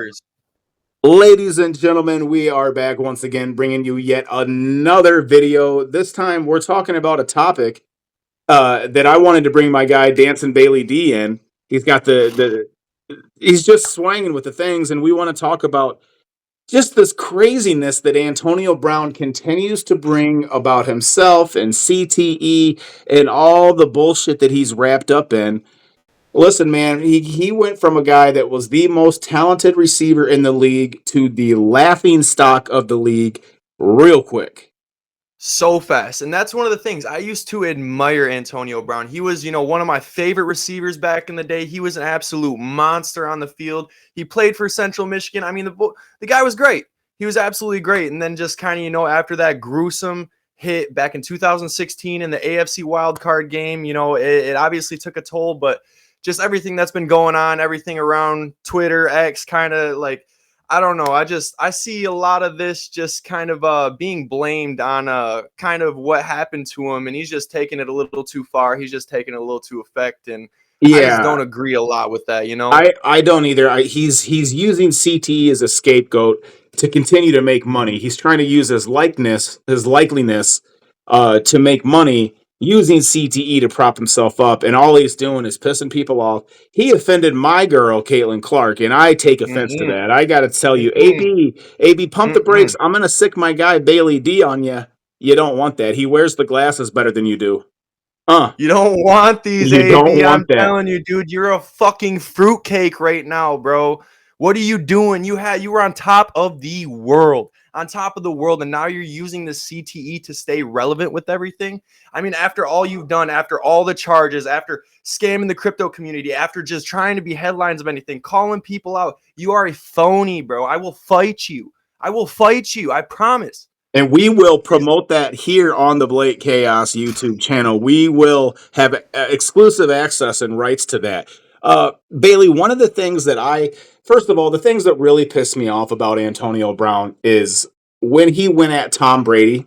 numbers. Ladies and gentlemen, we are back once again bringing you yet another video. This time we're talking about a topic that I wanted to bring my guy Dancing Bailey D in. He's got he's just swinging with the things, and we want to talk about just this craziness that Antonio Brown continues to bring about himself and CTE and all the bullshit that he's wrapped up in. Listen, man, he went from a guy that was the most talented receiver in the league to the laughing stock of the league real quick. So fast. And that's one of the things. I used to admire Antonio Brown. He was, one of my favorite receivers back in the day. He was an absolute monster on the field. He played for Central Michigan. I mean, the guy was great. He was absolutely great. And then just kind of, after that gruesome hit back in 2016 in the AFC wildcard game, it obviously took a toll, but just everything that's been going on, everything around Twitter, X, kind of like, I don't know. I see a lot of this just kind of being blamed on kind of what happened to him, and he's just taking it a little too far. He's just taking it a little too effect, and I just don't agree a lot with that. I don't either. He's using CTE as a scapegoat to continue to make money. He's trying to use his likeliness, to make money using CTE to prop himself up, and all he's doing is pissing people off. He offended my girl, Caitlin Clark, and I take offense to that. I got to tell you, AB, pump the brakes. I'm going to sick my guy Bailey D on you. You don't want that. He wears the glasses better than you do. You don't want these, you AB. Don't want I'm that. telling you, dude, you're a fucking fruitcake right now, bro. What are you doing? You were on top of the world. On top of the world, and now you're using the CTE to stay relevant with everything. I mean, after all you've done, after all the charges, after scamming the crypto community, after just trying to be headlines of anything, calling people out, you are a phony, bro. I will fight you. I promise. And we will promote that here on the Blake Chaos YouTube channel. We will have exclusive access and rights to that. Bailey, one of the things first of all, the things that really pissed me off about Antonio Brown is when he went at Tom Brady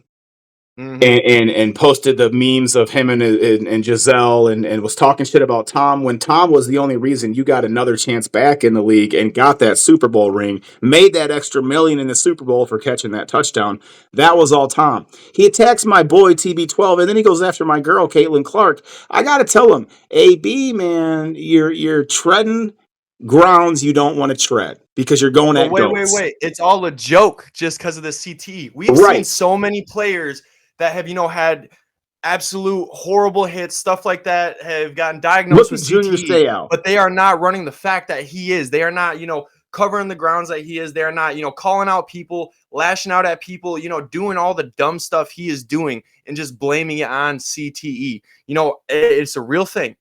and posted the memes of him and Giselle and was talking shit about Tom, when Tom was the only reason you got another chance back in the league and got that Super Bowl ring, made that extra million in the Super Bowl for catching that touchdown. That was all Tom. He attacks my boy TB12, and then he goes after my girl Caitlin Clark. I gotta tell him, AB, man, you're treading grounds you don't want to tread because you're going at goats. Wait. It's all a joke just because of the CTE. We've seen so many players that have, had absolute horrible hits, stuff like that, have gotten diagnosed with CTE, but they are not running the fact that he is. They are not, covering the grounds that he is. They're not, calling out people, lashing out at people, doing all the dumb stuff he is doing and just blaming it on CTE. It's a real thing.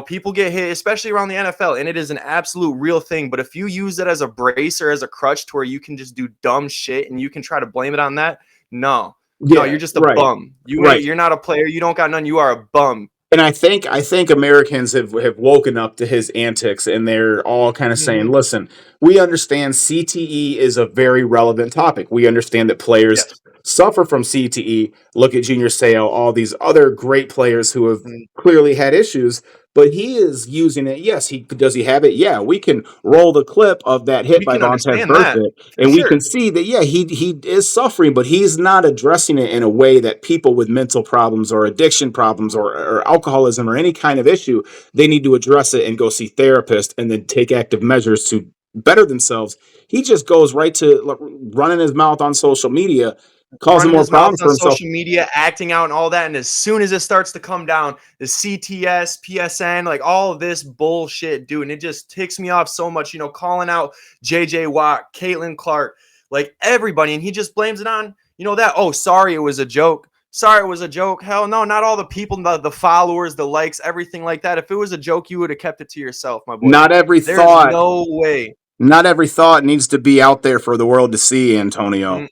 People get hit, especially around the NFL, and it is an absolute real thing. But if you use it as a brace or as a crutch to where you can just do dumb shit and you can try to blame it on that, no, you're just a bum. You're not a player. You don't got none. You are a bum. And I think Americans have woken up to his antics, and they're all kind of saying, listen, we understand CTE is a very relevant topic. We understand that players suffer from CTE. Look at Junior Seau, all these other great players who have clearly had issues, but he is using it. Yes, does he have it? Yeah, we can roll the clip of that hit by Vontaze Burfict, and we can see that, he is suffering, but he's not addressing it in a way that people with mental problems or addiction problems or alcoholism or any kind of issue, they need to address it and go see therapists and then take active measures to better themselves. He just goes right to running his mouth on social media, causing more problems for himself. Social media, acting out and all that. And as soon as it starts to come down, the CTS, PSN, like all of this bullshit, dude, and it just ticks me off so much, calling out JJ Watt, Caitlin Clark, like everybody. And he just blames it on, sorry, it was a joke. Sorry, it was a joke. Hell no, not all the people, the followers, the likes, everything like that. If it was a joke, you would have kept it to yourself, my boy. There's no way. Not every thought needs to be out there for the world to see, Antonio.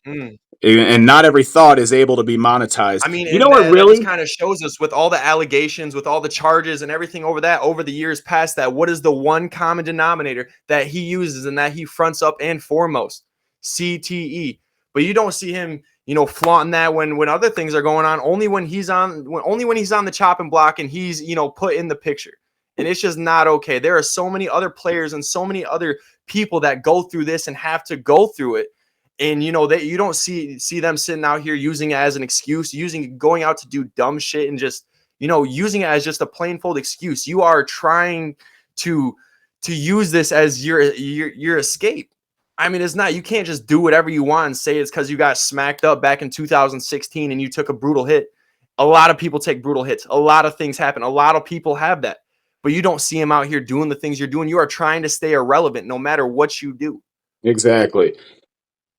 And not every thought is able to be monetized. I mean, what really kind of shows us with all the allegations, with all the charges and everything over the years past that, what is the one common denominator that he uses and that he fronts up and foremost? CTE. But you don't see him, flaunting that when other things are going on, only when he's on the chopping block and he's, put in the picture. And it's just not okay. There are so many other players and so many other people that go through this and have to go through it. And that you don't see them sitting out here using it as an excuse, going out to do dumb shit and just using it as just a plainfold excuse. You are trying to use this as your escape. I mean, it's not. You can't just do whatever you want and say it's because you got smacked up back in 2016 and you took a brutal hit. A lot of people take brutal hits. A lot of things happen. A lot of people have that. But you don't see him out here doing the things you're doing. You are trying to stay irrelevant no matter what you do. Exactly.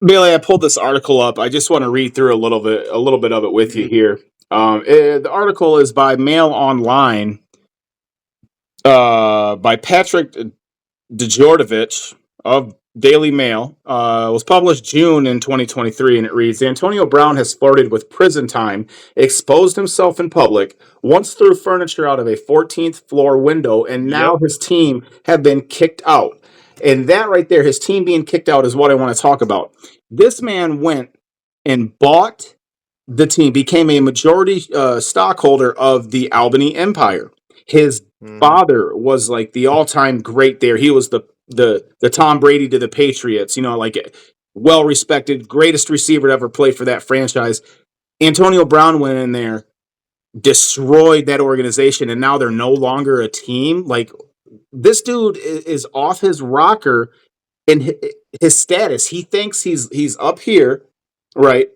Bailey, I pulled this article up. I just want to read through a little bit of it with you here. The article is by Mail Online, by Patrick Djordjevic of Daily Mail. Was published June in 2023, and it reads: Antonio Brown has flirted with prison time, exposed himself in public, once threw furniture out of a 14th floor window, and now his team have been kicked out. And that right there, his team being kicked out, is what I want to talk about. This man went and bought the team, became a majority stockholder of the Albany Empire. His father was like the all-time great there. He was the Tom Brady to the Patriots, like well-respected, greatest receiver to ever play for that franchise. Antonio Brown went in there, destroyed that organization, and now they're no longer a team. Like, this dude is off his rocker in his status. He thinks he's up here, right?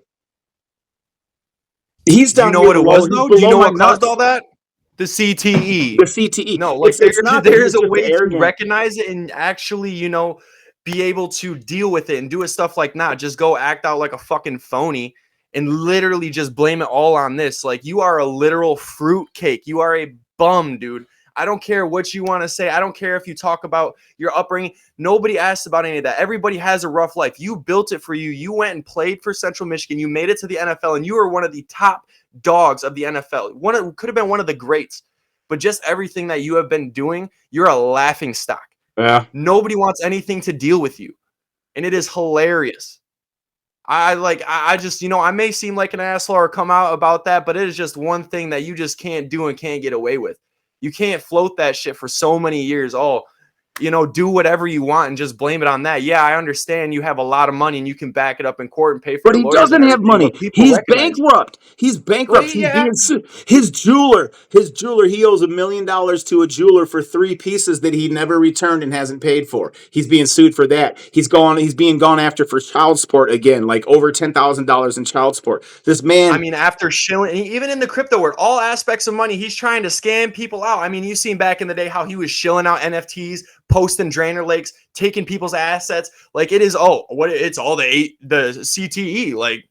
He's down. You know what it was though? Do you know what caused all that? The CTE. The CTE. No, like there's a way to recognize it and actually, be able to deal with it and do stuff like not just go act out like a fucking phony and literally just blame it all on this. Like, you are a literal fruitcake. You are a bum, dude. I don't care what you want to say. I don't care if you talk about your upbringing. Nobody asked about any of that. Everybody has a rough life. You built it for you. You went and played for Central Michigan. You made it to the NFL, and you were one of the top dogs of the NFL. Could have been one of the greats. But just everything that you have been doing, you're a laughing stock. Yeah. Nobody wants anything to deal with you. And it is hilarious. I just, I may seem like an asshole or come out about that, but it is just one thing that you just can't do and can't get away with. You can't float that shit for so many years. Do whatever you want and just blame it on that. Yeah, I understand you have a lot of money and you can back it up in court and pay for it. But he doesn't have money. He's bankrupt. He's bankrupt. His jeweler, he owes $1 million to a jeweler for 3 pieces that he never returned and hasn't paid for. He's being sued for that. He's being gone after for child support again, like over $10,000 in child support. This man, I mean, after shilling, even in the crypto world, all aspects of money, he's trying to scam people out. I mean, you've seen back in the day how he was shilling out NFTs, posting drainer lakes, taking people's assets. Like, it's all the CTE. Like,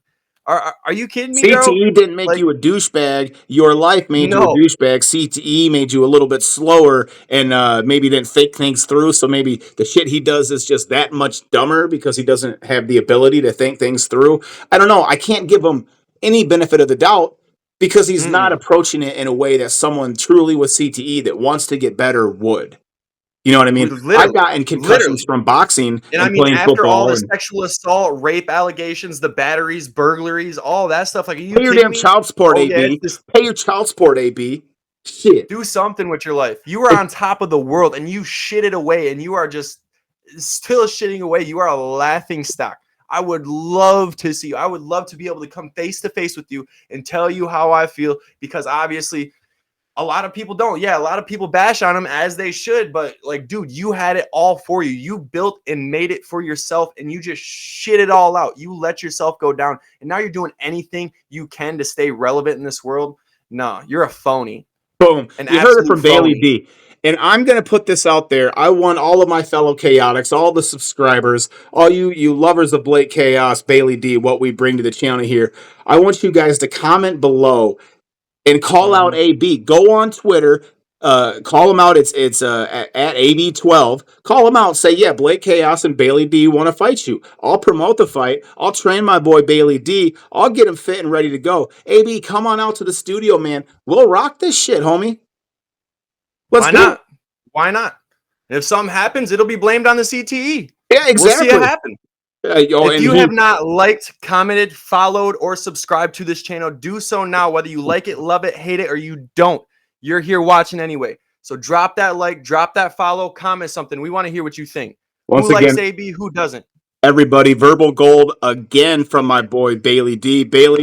are you kidding me, bro? CTE didn't make you a douchebag. Your life made you a douchebag. CTE made you a little bit slower and maybe didn't think things through. So maybe the shit he does is just that much dumber because he doesn't have the ability to think things through. I don't know. I can't give him any benefit of the doubt because he's not approaching it in a way that someone truly with CTE that wants to get better would. You know what I mean? I've gotten concussions from boxing and I mean, playing after football all the sexual assault, rape allegations, the batteries, burglaries, all that stuff. Like, are you pay your damn child support, AB. Pay your child support, AB. Shit. Do something with your life. You are on top of the world, and you shit it away, and you are just still shitting away. You are a laughing stock. I would love to see you. I would love to be able to come face to face with you and tell you how I feel, because obviously a lot of people don't. Yeah, a lot of people bash on him, as they should. But, like, dude, you had it all for you. You built and made it for yourself, and you just shit it all out. You let yourself go down, and now you're doing anything you can to stay relevant in this world. No, you're a phony. Boom. You heard it from Bailey D. And I'm going to put this out there. I want all of my fellow chaotics, all the subscribers, all you lovers of Blake Chaos, Bailey D, what we bring to the channel here. I want you guys to comment below and call out AB. Go on Twitter. Call him out. It's at AB12. Call him out. Say, yeah, Blake Chaos and Bailey D want to fight you. I'll promote the fight. I'll train my boy Bailey D. I'll get him fit and ready to go. AB, come on out to the studio, man. We'll rock this shit, homie. Why not? Why not? If something happens, it'll be blamed on the CTE. Yeah, exactly. We'll see it happen. If you have not liked, commented, followed, or subscribed to this channel, do so now. Whether you like it, love it, hate it, or you don't, you're here watching anyway. So drop that like, drop that follow, comment something. We want to hear what you think. Once Who likes again, AB? Who doesn't? everybody, verbal gold again from my boy Bailey D. Bailey,